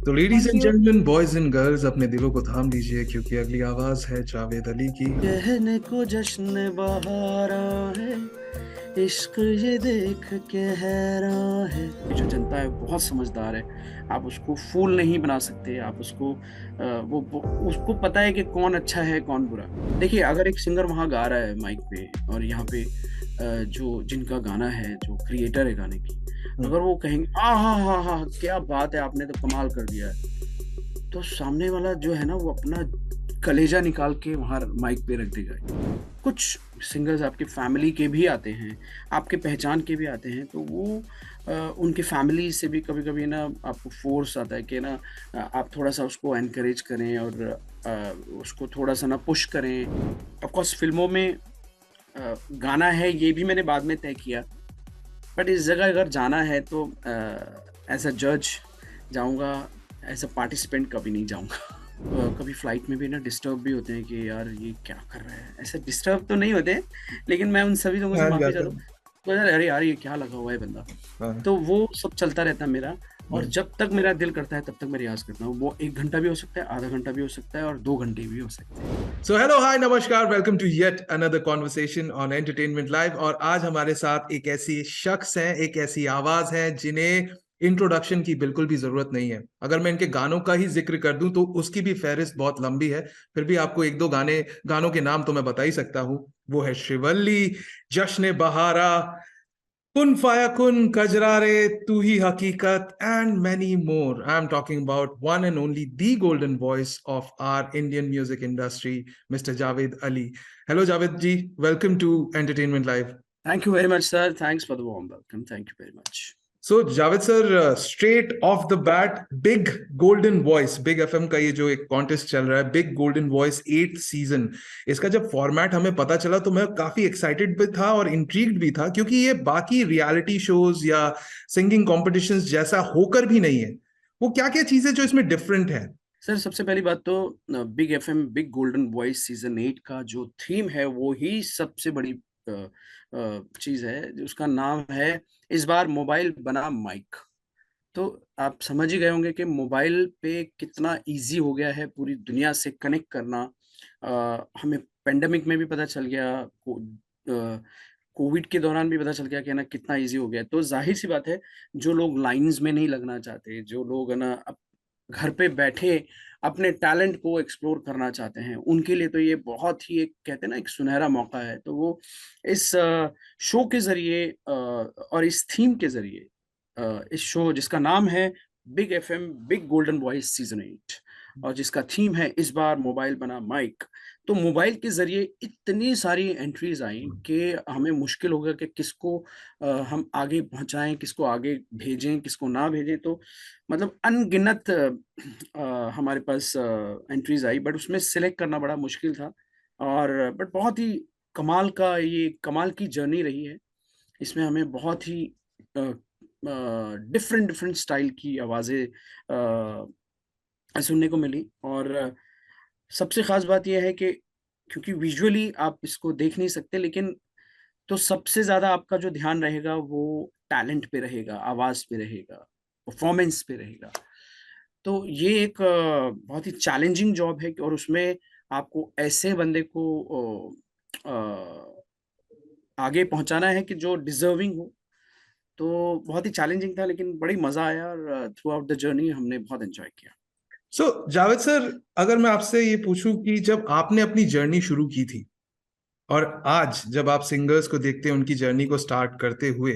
तो ladies thank and you. Gentleman, boys and girls, अपने दिलों को थाम लीजिए क्योंकि अगली आवाज है जावेद अली की। कहने को जश्न बहारा है, इश्क ये देख के हैरान है। ये जो जनता है बहुत समझदार है। आप उसको फूल नहीं बना सकते। आप उसको वो उसको पता है कि कौन अच्छा है कौन बुरा। देखिए, अगर एक सिंगर वहां गा रहा है माइक पे और यहाँ पे जो जिनका गाना है, जो क्रिएटर है गाने की, हम्म। अगर वो कहेंगे आ हा हा हा क्या बात है, आपने तो कमाल कर दिया है, तो सामने वाला जो है ना वो अपना कलेजा निकाल के वहां माइक पे रख देगा। कुछ सिंगर्स आपके फैमिली के भी आते हैं, आपके पहचान के भी आते हैं, तो वो उनके फैमिली से भी कभी कभी ना आपको फोर्स आता है कि ना आप थोड़ा सा उसको एनकरेज करें और अ, उसको थोड़ा सा ना पुश करें। ऑफ कोर्स फिल्मों में गाना है ये भी मैंने बाद में तय किया, बट इस जगह अगर जाना है तो एज अ जज जाऊंगा, एज अ पार्टिसिपेंट कभी नहीं जाऊंगा। कभी फ्लाइट में भी ना डिस्टर्ब भी होते हैं कि यार ये क्या कर रहा है, ऐसे डिस्टर्ब तो नहीं होते हैं, लेकिन मैं उन सभी लोगों से ध्यान माफी जाता चाहता है। हूँ। तो यार अरे यार ये क्या लगा हुआ है बंदा। हाँ। तो वो सब चलता रहता है मेरा। और हम्म। जब तक मेरा दिल करता है तब तक मैं रियाज करता हूँ। वो 1 घंटा भी हो सकता है, आधा घंटा भी हो सकता है, और 2 घंटे भी हो सकते हैं। सो हेलो, हाय, नमस्कार, welcome to yet another conversation on entertainment live. और आज हमारे साथ एक ऐसी शख्स है, एक ऐसी आवाज है जिन्हें इंट्रोडक्शन की बिल्कुल भी जरूरत नहीं है। अगर मैं इनके गानों का ही जिक्र कर दूं तो उसकी भी फहरिस्त बहुत लंबी है। फिर भी आपको एक दो गानों के नाम तो मैं बता ही सकता हूं। वो है श्रीवल्ली, जश्न बहारा, कुन फाया कुन, कजरारे, तू ही हकीकत, and many more. I am talking about one and only the golden voice of our Indian music industry, mister Javed Ali. Hello Javed ji, welcome to entertainment live. Thank you very much sir, thanks for the warm welcome, thank you very much. So Javed sir, straight of the bat, big golden voice, big FM का ये जो एक contest चल रहा है, big golden voice 8th season, इसका जब format हमें पता चला तो मैं काफी एक्साइटेड भी था और इंट्रीग्ड भी था, क्योंकि ये बाकी रियलिटी शोज या सिंगिंग कॉम्पिटिशन्स जैसा होकर भी नहीं है। वो क्या क्या चीजें जो इसमें डिफरेंट है? सर सबसे पहली बात तो big FM big golden voice season 8 का जो थीम है वो ही सबसे बड़ी चीज है। उसका नाम है इस बार मोबाइल बना माइक। तो आप समझ ही गए होंगे कि मोबाइल पे कितना इजी हो गया है पूरी दुनिया से कनेक्ट करना। हमें पेंडेमिक में भी पता चल गया, कोविड के दौरान भी पता चल गया कि ना कितना इजी हो गया। तो जाहिर सी बात है, जो लोग लाइंस में नहीं लगना चाहते, जो लोग है ना घर पे बैठे अपने टैलेंट को एक्सप्लोर करना चाहते हैं, उनके लिए तो ये बहुत ही एक कहते हैं ना एक सुनहरा मौका है। तो वो इस शो के जरिए और इस थीम के जरिए, इस शो जिसका नाम है big FM big golden voice season 8 और जिसका थीम है इस बार मोबाइल बना माइक, तो मोबाइल के जरिए इतनी सारी एंट्रीज आई कि हमें मुश्किल हो गया कि किसको हम आगे पहुंचाएं, किसको आगे भेजें, किसको ना भेजें। तो मतलब अनगिनत हमारे पास एंट्रीज आई, बट उसमें सिलेक्ट करना बड़ा मुश्किल था। और बट बहुत ही ये कमाल की जर्नी रही है। इसमें हमें बहुत ही डिफरेंट डिफरेंट स्टाइल की आवाज़ें सुनने को मिली। और सबसे खास बात यह है कि क्योंकि विजुअली आप इसको देख नहीं सकते, लेकिन तो सबसे ज़्यादा आपका जो ध्यान रहेगा वो टैलेंट पे रहेगा, आवाज़ पे रहेगा, परफॉर्मेंस पे रहेगा। तो ये एक बहुत ही चैलेंजिंग जॉब है और उसमें आपको ऐसे बंदे को आगे पहुंचाना है कि जो डिजर्विंग हो। तो बहुत ही चैलेंजिंग था, लेकिन बड़ी मजा आया और थ्रू आउट द जर्नी हमने बहुत एंजॉय किया। सो जावेद सर, अगर मैं आपसे ये पूछूं कि जब आपने अपनी जर्नी शुरू की थी और आज जब आप सिंगर्स को देखते हैं उनकी जर्नी को स्टार्ट करते हुए,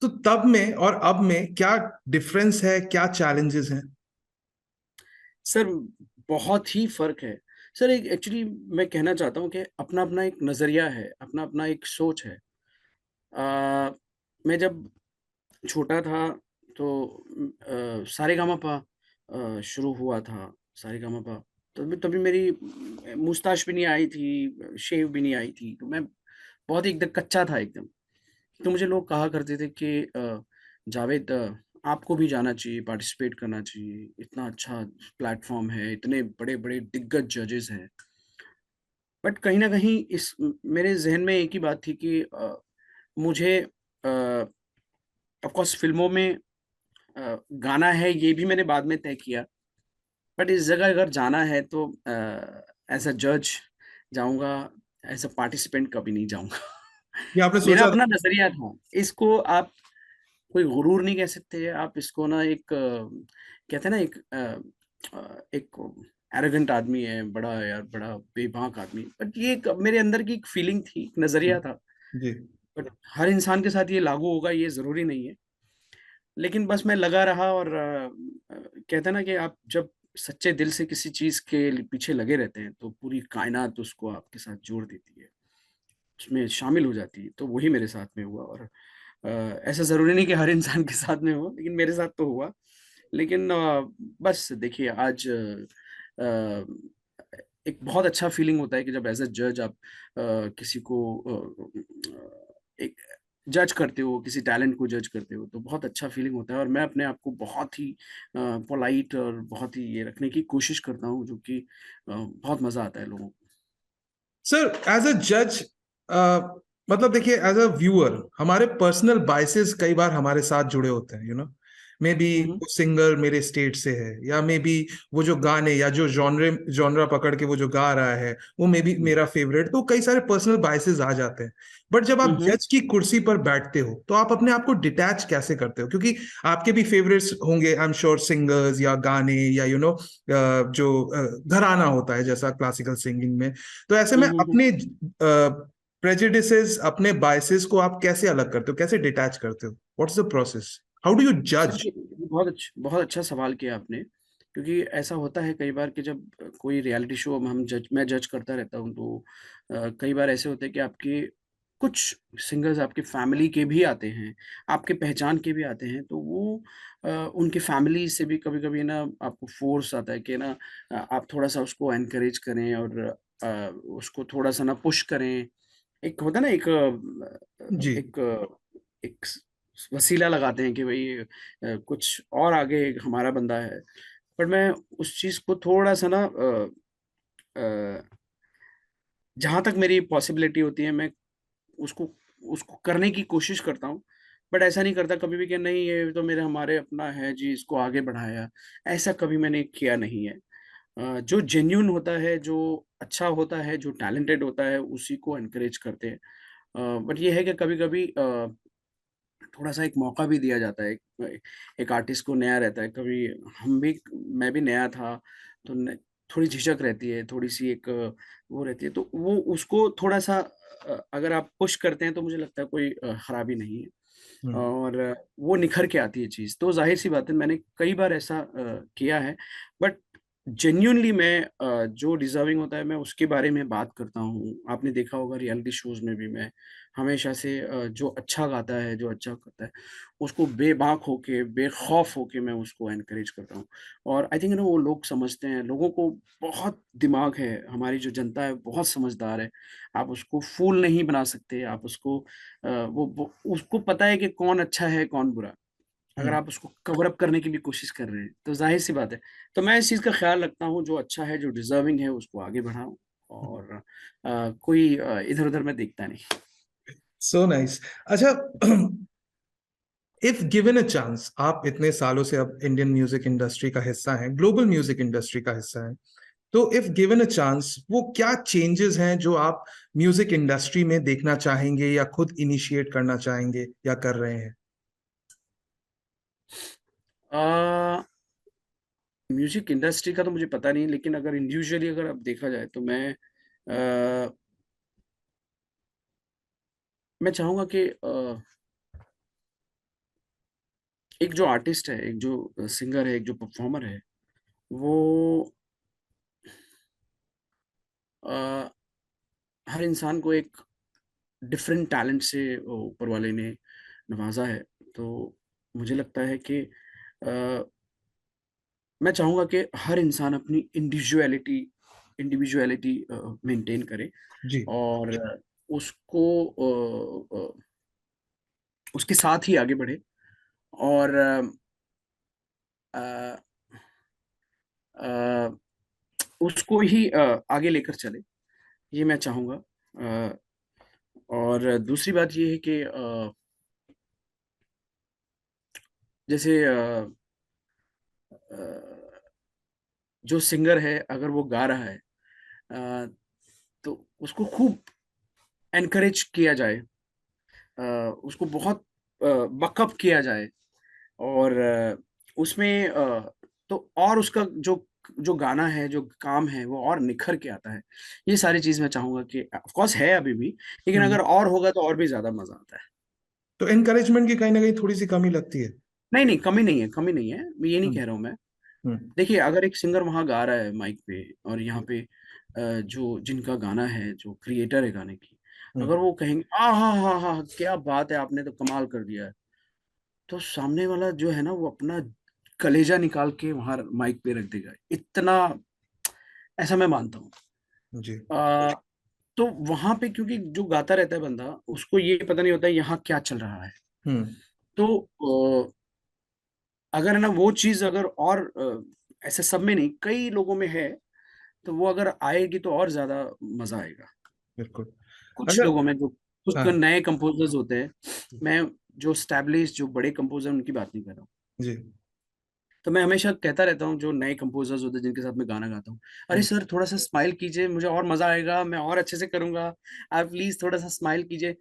तो तब में और अब में क्या डिफरेंस है, क्या चैलेंजेस हैं? सर बहुत ही फर्क है। सर एक एक्चुअली मैं कहना चाहता हूँ कि अपना अपना एक नज़रिया है, अपना अपना एक सोच है। मैं जब छोटा था तो सारेगामापा शुरू हुआ था। सारेगामापा तभी तभी मेरी मुस्ताश भी नहीं आई थी, शेव भी नहीं आई थी, तो मैं बहुत ही एकदम कच्चा था एकदम। तो मुझे लोग कहा करते थे कि जावेद, आपको भी जाना चाहिए, पार्टिसिपेट करना चाहिए, इतना अच्छा प्लेटफॉर्म है, इतने बड़े बड़े दिग्गज जजेस हैं। बट कहीं ना कहीं इस मेरे जहन में एक ही बात थी कि मुझे ऑफ कोर्स फिल्मों में गाना है ये भी मैंने बाद में तय किया, बट इस जगह अगर जाना है तो एज अ जज जाऊंगा, एज अ पार्टिसिपेंट कभी नहीं जाऊंगा। ये आपने मेरा सोचा था? अपना नजरिया था। इसको आप कोई गुरूर नहीं कह सकते, आप इसको ना एक कहते हैं ना, एक एरोगेंट आदमी है, बड़ा यार, बड़ा बेबाक आदमी, बट ये मेरे अंदर की एक फीलिंग थी, एक नजरिया था। जी। बट हर इंसान के साथ ये लागू होगा ये जरूरी नहीं है। लेकिन बस मैं लगा रहा, और कहते हैं ना कि आप जब सच्चे दिल से किसी चीज के पीछे लगे रहते हैं तो पूरी कायनात उसको आपके साथ जोड़ देती है, उसमें शामिल हो जाती है। तो वही मेरे साथ में हुआ, और ऐसा ज़रूरी नहीं कि हर इंसान के साथ में हो, लेकिन मेरे साथ तो हुआ। लेकिन बस देखिए, आज एक बहुत अच्छा फीलिंग होता है कि जब एज़ अ जज आप किसी को एक जज करते हो, किसी टैलेंट को जज करते हो, तो बहुत अच्छा फीलिंग होता है। और मैं अपने आप को बहुत ही पोलाइट और बहुत ही ये रखने की कोशिश करता हूँ, जो कि बहुत मज़ा आता है लोगों को। सर, एज अ जज, मतलब देखिए, एज अ व्यूअर हमारे पर्सनल बायसेस कई बार हमारे साथ जुड़े होते हैं, मे बी हुँ, हुँ। वो सिंगर मेरे स्टेट से है, या मे बी वो जो गाने या जो जॉनरा पकड़ के वो जो गा रहा है वो मे बी हुँ, मेरा फेवरेट, तो कई सारे पर्सनल बायसेस आ जाते हैं। बट जब हुँ, आप हुँ। जज की कुर्सी पर बैठते हो तो आप अपने आप को डिटैच कैसे करते हो? क्योंकि आपके भी फेवरेट्स होंगे, आई एम श्योर, सिंगर्स या गाने, या जो घराना होता है जैसा क्लासिकल सिंगिंग में। तो ऐसे में हुँ, हुँ, हुँ। अपने प्रेजुडिसेस, अपने बायसेस को आप कैसे अलग करते हो, कैसे डिटैच करते हो? What's the process? How do you sir, जज? ये बहुत अच्छा सवाल किया आपने, क्योंकि ऐसा होता है कई बार कि जब कोई रियलिटी शो मैं जज करता रहता हूँ, तो कई बार ऐसे होते हैं कि आपके कुछ सिंगर्स आपके फैमिली के भी आते हैं, आपके पहचान के भी आते हैं, तो वो उनकी फैमिली से भी कभी-कभी ना आपको फ़ोर्स आता है कि ना आप थोड़ा-सा उसको एनकरेज करें, और उसको थोड़ा-सा ना पुश करें। एक होता है ना, जी। एक वसीला लगाते हैं कि भई कुछ और आगे हमारा बंदा है। पर मैं उस चीज़ को थोड़ा-सा ना अ, जहाँ तक मेरी पॉसिबिलिटी होती है, मैं उसको उसको करने की कोशिश करता हूँ। बट ऐसा नहीं करता कभी भी कि नहीं, ये तो मेरे हमारे अपना है जी, इसको आगे बढ़ाया। ऐसा कभी मैंने किया नहीं है। जो जेन्युइन होता है, जो अच्छा होता है, जो टैलेंटेड होता है, उसी को एनकरेज करते हैं। बट ये है कि कभी-कभी थोड़ा-सा एक मौका भी दिया जाता है। एक आर्टिस्ट को नया रहता है, कभी मैं भी नया था, तो न थोड़ी झिझक रहती है, थोड़ी-सी एक वो रहती है, तो वो उसको थोड़ा-सा अगर आप पुश करते हैं, तो मुझे लगता है कोई खराबी नहीं है, हम्म। और वो निखर के आती है चीज़। तो ज़ाहिर-सी बात है, मैंने कई बार ऐसा किया है, बट जेन्युइनली मैं जो डिज़र्विंग होता है, मैं उसके बारे में बात करता हूँ। आपने देखा होगा रियलिटी शोज़ में भी मैं हमेशा से जो अच्छा गाता है, जो अच्छा करता है, उसको बेबाक होके, बेखौफ होके मैं उसको एनकरेज करता हूँ। और आई थिंक वो लोग समझते हैं, लोगों को बहुत दिमाग है, हमारी जो जनता है बहुत समझदार है। आप उसको फूल नहीं बना सकते, आप उसको वो उसको पता है कि कौन अच्छा है, कौन बुरा। अगर हम्म। आप उसको कवर अप करने की भी कोशिश कर रहे हैं, तो ज़ाहिर-सी बात है। तो मैं इस चीज़ का ख़्याल रखता हूँ, जो अच्छा है, जो डिज़र्विंग है, उसको आगे बढ़ाऊँ, और कोई इधर-उधर मैं देखता नहीं। So nice. अच्छा, इफ गिवन अ चांस, आप इतने सालों से अब इंडियन म्यूजिक इंडस्ट्री का हिस्सा हैं, ग्लोबल म्यूजिक इंडस्ट्री का हिस्सा हैं, तो इफ गिवन अ चांस, वो क्या चेंजेस हैं जो आप म्यूजिक इंडस्ट्री में देखना चाहेंगे, या खुद इनिशिएट करना चाहेंगे, या कर रहे हैं? अ, म्यूज़िक इंडस्ट्री का तो मुझे पता नहीं, लेकिन अगर इंडिविजुअली अगर अब देखा जाए, तो अ, मैं चाहूँगा कि एक जो आर्टिस्ट है, एक जो सिंगर है, एक जो परफ़ॉर्मर है, वो अ, हर इंसान को एक डिफरेंट टैलेंट से ऊपर वाले ने नवाज़ा है। तो मुझे लगता है कि अ, मैं चाहूँगा कि हर इंसान अपनी इंडिविजुअलिटी मेंटेन करे, जी। और उसको उसके साथ ही आगे बढ़े, और अ अ, उसको ही आगे लेकर चले, ये मैं चाहूँगा। और दूसरी बात ये है कि जैसे जो सिंगर है अगर वो गा रहा है अ, तो उसको खूब एनकरेज किया जाए, उसको बहुत बकअप किया जाए और उसमें तो और उसका जो जो गाना है, जो काम है वो और निखर के आता है। ये सारी चीज़ मैं चाहूँगा कि ऑफ़ कोर्स है अभी भी, लेकिन हम्म। अगर और होगा तो और भी ज़्यादा मज़ा आता है। तो एनकरेजमेंट की कहीं ना कहीं थोड़ी सी कमी लगती है। नहीं, नहीं, कमी नहीं है, कमी नहीं है, मैं ये नहीं हम्म। कह रहा हूँ मैं। हम्म। देखिए, अगर एक सिंगर वहाँ गा रहा है माइक पे और यहाँ पे जो जिनका गाना है, जो क्रिएटर है गाने की, अगर हम्म। वो कहेंगे, आहाहाहा! क्या बात है, आपने तो कमाल कर दिया है। तो सामने वाला जो है ना वो अपना कलेजा निकाल के वहाँ माइक पे रख देगा। इतना ऐसा मैं मानता हूँ। जी। अ, तो वहाँ पे क्योंकि जो गाता रहता है बंदा, उसको ये पता नहीं होता है यहाँ क्या चल रहा है। हम्म। तो अगर है ना वो चीज़ अगर और ऐसे सब में नहीं, कई लोगों में है, तो वो अगर आएगी तो और ज़्यादा मज़ा आएगा। बिल्कुल। कुछ अगर लोगों में जो कुछ हाँ। नए कंपोज़र्स होते हैं, मैं जो एस्टेब्लिश्ड जो बड़े कंपोज़र उनकी बात नहीं कर रहा हूँ। जी। तो मैं हमेशा कहता रहता हूँ जो नए कंपोज़र्स होते हैं जिनके साथ मैं गाना गाता हूँ, "अरे हम्म। सर थोड़ा-सा स्माइल कीजिए, मुझे और मज़ा आएगा, मैं और अच्छे से करूँगा, आप प्लीज़ थोड़ा-सा स्माइल कीजिए।"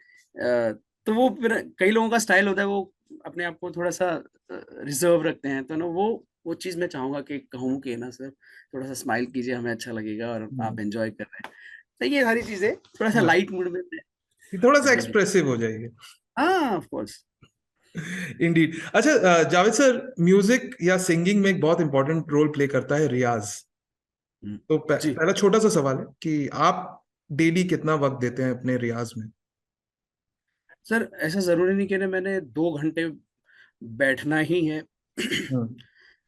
तो वो फिर कई लोगों का स्टाइल होता है वो अपने आप को थोड़ा-सा रिज़र्व रखते हैं, तो ना वो चीज़ मैं चाहूँगा कि कहूँ कि ना सर थोड़ा-सा स्माइल कीजिए, हमें अच्छा लगेगा और आप हम्म। एन्जॉय कर रहे हैं। तो ये सारी चीज़ें थोड़ा-सा हाँ, लाइट मूड में मैं ये थोड़ा सा अपने लिए एक्सप्रेसिव हो जाएगी। हाँ, ऑफ़ कोर्स। इंडीड। अच्छा, जावेद सर, म्यूजिक या सिंगिंग में एक बहुत इंपॉर्टेंट रोल प्ले करता है रियाज। हुँ, तो जी। पहला छोटा सा सवाल है कि आप डेली कितना वक्त देते हैं अपने रियाज में? सर ऐसा ज़रूरी नहीं कि ना मैंने 2 घंटे बैठना ही है। हम्म।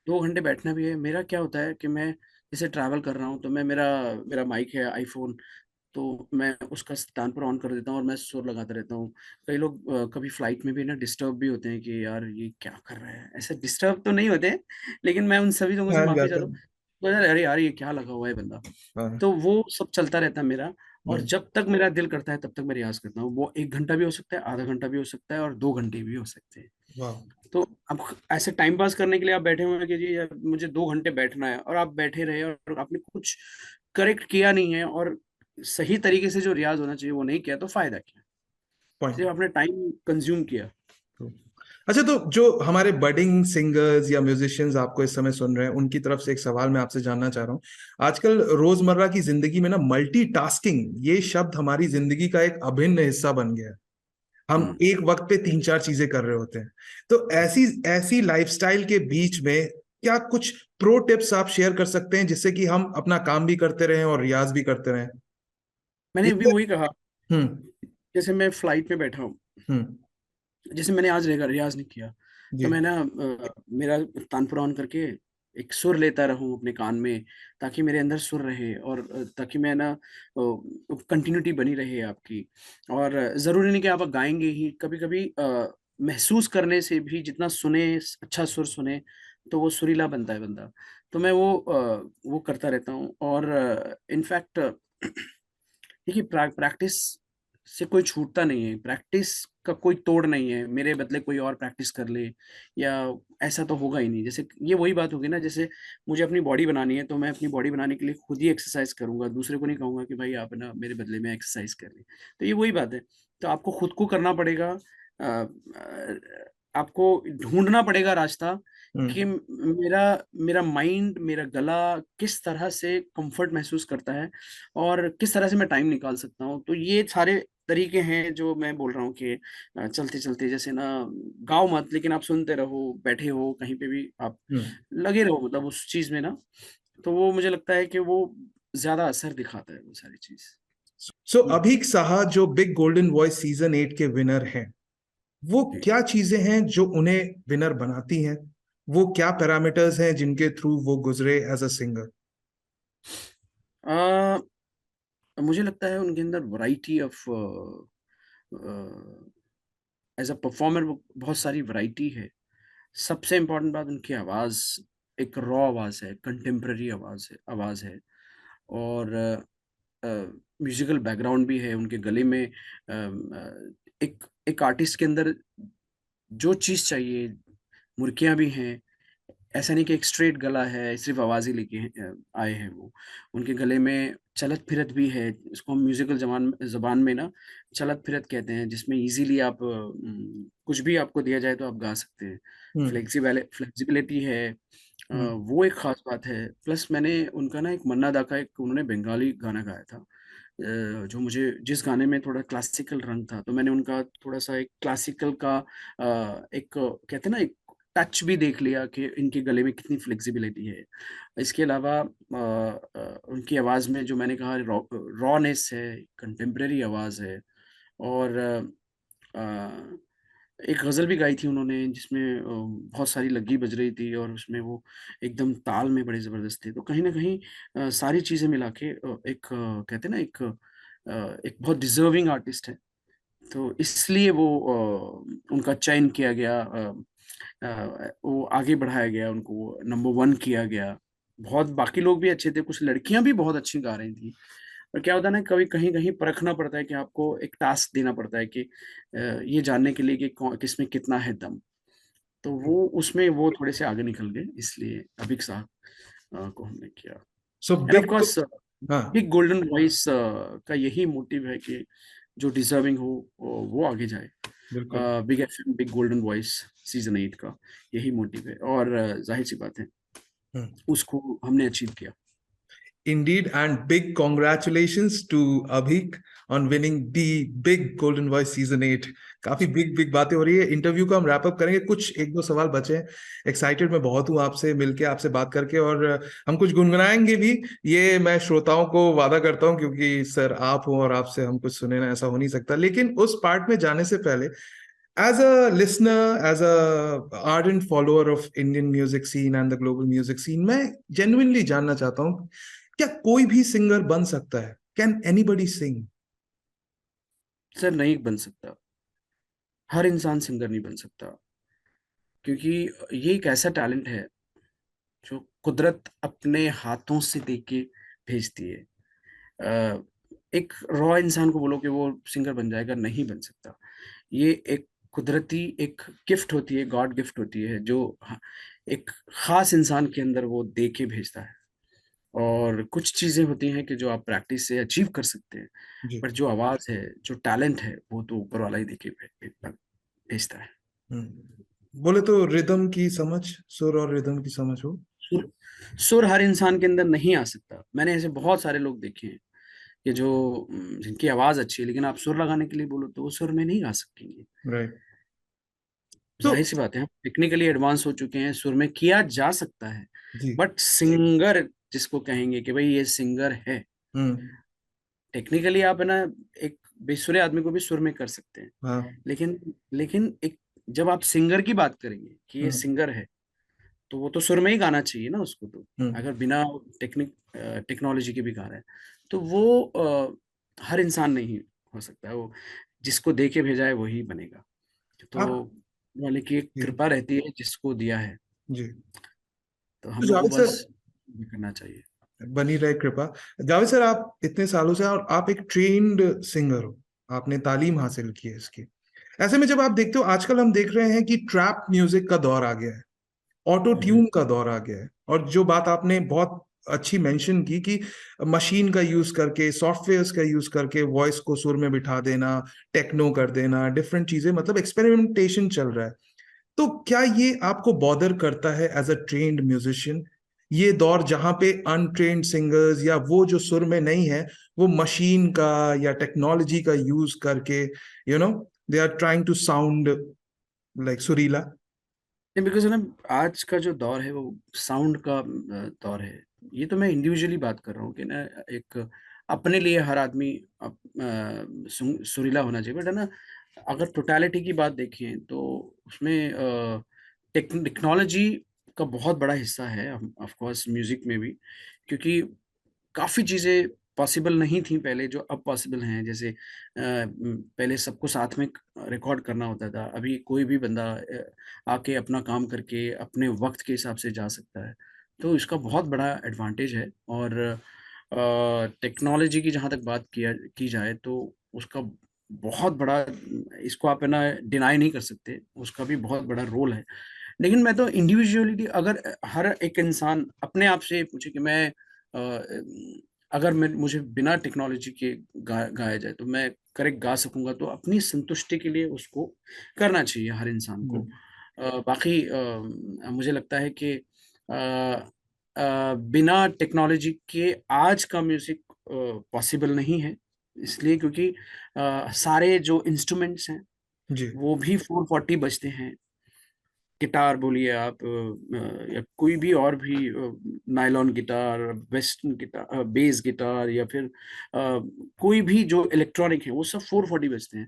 2 घंटे बैठना भी है। मेरा क्या होता है कि मैं जैसे ट्रैवल कर रहा हूँ तो मैं मेरा मेरा माइक है आईफ़ोन, तो मैं उसका स्टैंड पर ऑन कर देता हूँ और मैं सुर लगाता रहता हूँ। कई लोग कभी फ्लाइट में भी ना डिस्टर्ब भी होते हैं कि यार ये क्या कर रहा है? ऐसे डिस्टर्ब तो नहीं होते हैं, लेकिन मैं उन सभी लोगों से ध्यान माफ़ी जाता चाहता हूँ। है। तो यार अरे यार ये क्या लगा हुआ है बंदा। हाँ। तो वो सब चलता रहता है मेरा और हम्म। जब तक मेरा दिल करता है तब तक मैं रियाज़ करता हूँ। वो 1 घंटा भी हो सकता है, आधा घंटा भी हो सकता है और 2 घंटे भी हो सकते हैं। वाह। तो अब ऐसे टाइम पास करने के लिए आप बैठे हुए हैं कि जी यार मुझे 2 घंटे बैठना है और आप बैठे रहे और आपने कुछ करेक्ट किया नहीं है और सही तरीके से जो रियाज़ होना चाहिए वो नहीं किया तो फ़ायदा क्या? पॉइंट। सिर्फ़ आपने टाइम कंज़्यूम किया। अच्छा, तो जो हमारे बडिंग सिंगर्स या म्यूजिशियंस आपको इस समय सुन रहे हैं, उनकी तरफ से एक सवाल मैं आपसे जानना चाह रहा हूँ। आजकल रोजमर्रा की जिंदगी में ना मल्टीटास्किंग ये शब्द हमारी जिंदगी का एक अभिन्न हिस्सा बन गया है। हम हुँ। एक वक्त पे तीन चार चीजें कर रहे होते हैं। तो ऐसी ऐसी लाइफस्टाइल के बीच में क्या कुछ प्रो टिप्स आप शेयर कर सकते हैं जिससे कि हम अपना काम भी करते रहें और रियाज भी करते रहें? मैंने भी इससे- वही कहा, हम्म। जैसे मैं फ्लाइट में बैठा हूँ, हम्म। जैसे मैंने आज रियाज़ नहीं किया, तो जी। मैं ना मेरा तानपुरा ऑन करके एक सुर लेता रहूँ अपने कान में, ताकि मेरे अंदर सुर रहे और ताकि मैं ना कंटिन्यूटी बनी रहे आपकी। और ज़रूरी नहीं कि आप गाएँगे ही, कभी-कभी महसूस करने से भी जितना सुने, अच्छा सुर सुने, तो वो सुरीला बनता है बंदा। तो मैं वो करता रहता हूँ और इनफैक्ट देखिए प्रैक्टिस से कोई छूटता नहीं है, प्रैक्टिस का कोई तोड़ नहीं है, मेरे बदले कोई और प्रैक्टिस कर ले या ऐसा तो होगा ही नहीं। जैसे ये वही बात होगी ना जैसे मुझे अपनी बॉडी बनानी है, तो मैं अपनी बॉडी बनाने के लिए खुद ही एक्सरसाइज़ करूँगा, दूसरे को नहीं कहूँगा कि भाई आप ना मेरे बदले में एक्सरसाइज़ कर लें। तो ये वही बात है, तो आपको खुद को करना पड़ेगा आपको ढूँढना पड़ेगा रास्ता कि हम्म। मेरा मेरा माइंड, मेरा गला किस तरह से कम्फ़र्ट महसूस करता है और किस तरह से मैं टाइम निकाल सकता हूँ। तो ये सारे तरीके हैं जो मैं बोल रहा हूँ कि चलते-चलते जैसे ना गाओ मत लेकिन आप सुनते रहो, बैठे हो कहीं पे भी आप हम्म। लगे रहो मतलब उस चीज़ में ना, तो वो मुझे लगता है कि वो ज़्यादा असर दिखाता है वो सारी चीज़। सो हुँ, अभीक साहा जो बिग गोल्डन वॉइस सीजन 8 के विनर हैं, वो जी। क्या चीजें हैं जो उन्हें विनर बनाती हैं? वो क्या पैरामीटर्स हैं जिनके थ्रू वो गुजरे एज अ सिंगर? अ, मुझे लगता है उनके अंदर variety of as a performer वो बहुत सारी वैरायटी है। सबसे इम्पोर्टेंट बात उनकी आवाज़, एक रॉ आवाज़ है, कंटेम्परेरी आवाज़ है और अ, म्यूज़िकल बैकग्राउंड भी है उनके गले में एक एक आर्टिस्ट के अंदर जो चीज़ चाहिए, मुर्कियाँ भी हैं। ऐसा नहीं कि एक स्ट्रेट गला है, सिर्फ़ आवाज़ ही लेके आए हैं वो। उनके गले में चलत-फिरत भी है, इसको हम म्यूज़िकल ज़बान में ना चलत-फिरत कहते हैं, जिसमें ईज़िली आप कुछ भी आपको दिया जाए तो आप गा सकते हैं। हम्म। फ्लेक्सिबिलिटी है, हम्म। वो एक ख़ास बात है। प्लस मैंने उनका ना एक मन्ना दा का एक उन्होंने बंगाली गाना गाया था, जो मुझे जिस गाने में थोड़ा क्लासिकल रंग था, तो मैंने उनका थोड़ा-सा एक क्लासिकल का एक कहते हैं ना एक टच भी देख लिया कि इनके गले में कितनी फ्लेक्सिबिलिटी है। इसके अलावा उनकी आवाज़ में जो मैंने कहा रॉनेस है, कंटेम्परेरी आवाज़ है और अ, एक ग़ज़ल भी गाई थी उन्होंने जिसमें बहुत सारी लग्गी बज रही थी और उसमें वो एकदम ताल में बड़े ज़बरदस्त थे। तो कहीं न कहीं सारी चीज़ें मिला के एक कहते हैं ना एक बहुत डिज़र्विंग आर्टिस्ट है। तो इसलिए वो उनका चयन किया गया, वो आगे बढ़ाया गया, उनको नंबर 1 किया गया। बहुत बाकी लोग भी अच्छे थे, कुछ लड़कियाँ भी बहुत अच्छी गा रही थीं। और क्या होता है ना कभी कहीं-कहीं परखना पड़ता है कि आपको एक टास्क देना पड़ता है कि ये जानने के लिए कि किसमें कितना है दम। तो वो उसमें वो थोड़े से आगे निकल गए, इसलिए अभिक साहब को हमने किया। सो एंड ऑफ बिग तो, कोर्स हाँ, बिग गोल्डन वॉइस का यही मोटिव है कि जो डिज़र्विंग हो वो आगे जाए। बिल्कुल। Big FM, big golden voice season 8 का यही मोटिव है और ज़ाहिर-सी बात है, हम्म। उसको हमने अचीव किया। Indeed, and big congratulations to Abhik on winning the big Golden Voice Season 8. काफी बिग बातें हो रही है। इंटरव्यू को हम रैप अप करेंगे, कुछ एक दो सवाल बचे हैं। एक्साइटेड मैं बहुत हूँ आपसे मिलके, आपसे बात करके, और हम कुछ गुनगुनाएंगे भी, ये मैं श्रोताओं को वादा करता हूँ, क्योंकि सर आप हो और आपसे हम कुछ सुने ना, ऐसा हो नहीं सकता। लेकिन उस पार्ट में जाने से पहले, as a listener, as a ardent follower of Indian music scene and the global music scene, मैं genuinely जानना चाहता हूँ, क्या कोई भी सिंगर बन सकता है? Can anybody sing? सर नहीं बन सकता, हर इंसान सिंगर नहीं बन सकता, क्योंकि ये एक ऐसा टैलेंट है, जो कुदरत अपने हाथों से दे के भेजती है। अ, एक रॉ इंसान को बोलो कि वो सिंगर बन जाएगा, नहीं बन सकता। ये एक कुदरती एक गिफ्ट होती है, गॉड गिफ्ट होती है जो एक ख़ास इंसान के अंदर वो दे के भेजता है। और कुछ चीज़ें होती हैं कि जो आप प्रैक्टिस से अचीव कर सकते हैं, जी। पर जो आवाज़ है, जो टैलेंट है, वो तो ऊपर वाला ही दे के भेजता है। बोले तो रिदम की समझ, सुर और रिदम की समझ हो। सुर सुर हर इंसान के अंदर नहीं आ सकता। मैंने ऐसे बहुत सारे लोग देखे हैं कि जो जिनकी आवाज़ अच्छी है, लेकिन आप सुर लगाने के लिए बोलो तो वो सुर में नहीं गा सकेंगे। राइट। तो ज़ाहिर-सी बात है, हम टेक्निकली एडवांस हो चुके हैं, सुर में किया जा सकता है, जी। बट सिंगर जिसको कहेंगे कि भई ये सिंगर है, हम्म। टेक्निकली आप है ना एक बेसुरे आदमी को भी सुर में कर सकते हैं। हाँ। लेकिन लेकिन एक जब आप सिंगर की बात करेंगे कि ये हम्म। सिंगर है, तो वो तो सुर में ही गाना चाहिए ना उसको तो। हम्म। अगर बिना टेक्नोलॉजी के भी गा रहा है, तो वो हर इंसान नहीं हो सकता है, वो जिसको दे के भेजा है वही बनेगा। आप, तो मालिक की एक जी। कृपा रहती है जिसको दिया है, जी। तो तो हम लोग को जावेद बस सर, ये करना चाहिए। बनी रहे कृपा। जावेद सर, आप इतने सालों से, और आप एक ट्रेन्ड सिंगर हो, आपने तालीम हासिल की है इसकी। ऐसे में जब आप देखते हो, आजकल हम देख रहे हैं कि ट्रैप म्यूजिक का दौर आ गया है, ऑटो हुँ, ट्यून हुँ। का दौर आ गया है, और जो बात आपने बहुत अच्छी मेंशन की कि मशीन का यूज करके, सॉफ्टवेयर्स का यूज करके वॉइस को सुर में बिठा देना, टेक्नो कर देना, डिफरेंट चीजें, मतलब एक्सपेरिमेंटेशन चल रहा है। तो क्या ये आपको बॉदर करता है एज अ ट्रेन्ड म्यूजिशियन, ये दौर जहां पे अनट्रेन्ड सिंगर्स या वो जो सुर में नहीं है, वो मशीन का या टेक्नोलॉजी का यूज करके, they are trying to sound like सुरीला? नहीं, बिकॉज़ है ना आज का जो दौर है वो साउंड का दौर है। ये तो मैं इंडिविजुअली बात कर रहा हूँ कि ना एक अपने लिए हर आदमी सुरीला होना चाहिए। बट है ना अगर टोटैलिटी की बात देखें तो उसमें टेक्नोलॉजी का बहुत बड़ा हिस्सा है ऑफ कोर्स म्यूज़िक में भी, क्योंकि काफ़ी चीज़ें पॉसिबल नहीं थी पहले जो अब पॉसिबल हैं। जैसे पहले सबको साथ में रिकॉर्ड करना होता था। अभी कोई भी बंदा आके अपना काम करके अपने वक़्त के हिसाब से जा सकता है। तो इसका बहुत बड़ा एडवांटेज है और टेक्नोलॉजी की जहाँ तक बात किया की जाए तो उसका बहुत बड़ा इसको आप है ना डिनाई नहीं कर सकते। उसका भी बहुत बड़ा रोल है। लेकिन मैं तो इंडिविजुअलिटी अगर हर एक इंसान अपने आप से पूछे कि मैं अगर मैं मुझे बिना टेक्नोलॉजी के गाया जाए तो मैं करेक्ट गा सकूंगा, तो अपनी संतुष्टि के लिए उसको करना चाहिए हर इंसान को। हम्म, बाकी मुझे लगता है कि बिना टेक्नोलॉजी के आज का म्यूजिक पॉसिबल नहीं है, इसलिए क्योंकि सारे जो इंस्ट्रूमेंट्स हैं जी। वो भी 440 बजते हैं। गिटार बोलिए आप, या कोई भी और भी nylon guitar, western guitar, bass guitar, या फिर कोई भी जो इलेक्ट्रॉनिक है वो सब 440 बजते हैं।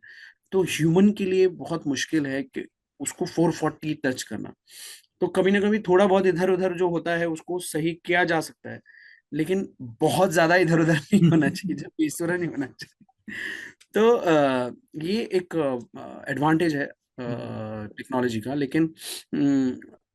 तो ह्यूमन के लिए बहुत मुश्किल है कि उसको 440 टच करना। तो कभी ना कभी थोड़ा बहुत इधर उधर जो होता है उसको सही किया जा सकता है, लेकिन बहुत ज्यादा इधर उधर नहीं होना चाहिए, जब बेसुरा नहीं होना चाहिए। तो ये एक एडवांटेज है टेक्नोलॉजी का। लेकिन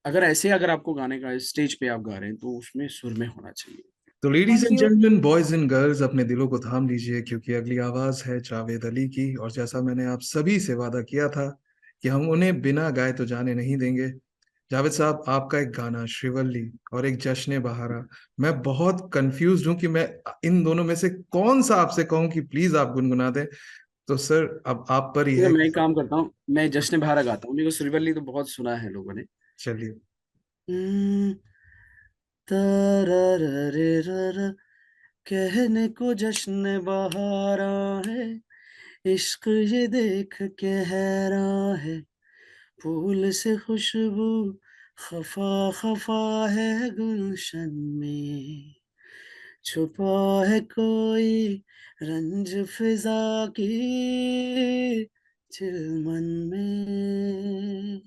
अगर आपको गाने का स्टेज पे आप गा रहे हैं तो उसमें सुर में होना चाहिए। तो ladies thank and you. Gentleman, boys and girls, अपने दिलों को थाम लीजिए, क्योंकि अगली आवाज है जावेद अली की। और जैसा मैंने आप सभी से वादा किया था कि हम उन्हें बिना गाए तो जाने नहीं देंगे। जावेद साहब, आपका एक गाना श्रीवल्ली और एक जश्न बहारा, मैं बहुत कंफ्यूज हूं कि मैं इन दोनों में से कौन सा आपसे कहूं कि प्लीज आप गुनगुना दें। तो सर, अब आप पर ही ठीक है, है मैं कि एक काम करता हूँ, मैं जश्न बहारा गाता हूँ, बिकॉज श्रीवल्ली तो बहुत सुना है लोगों ने। चलिए। हम्म, तरररररर, कहने को जश्न बहारा है, इश्क ये देख के हैरान है, फूल से खुशबू खफा खफा है गुलशन में, छुपा है कोई रंज फिजा की चिलमन में।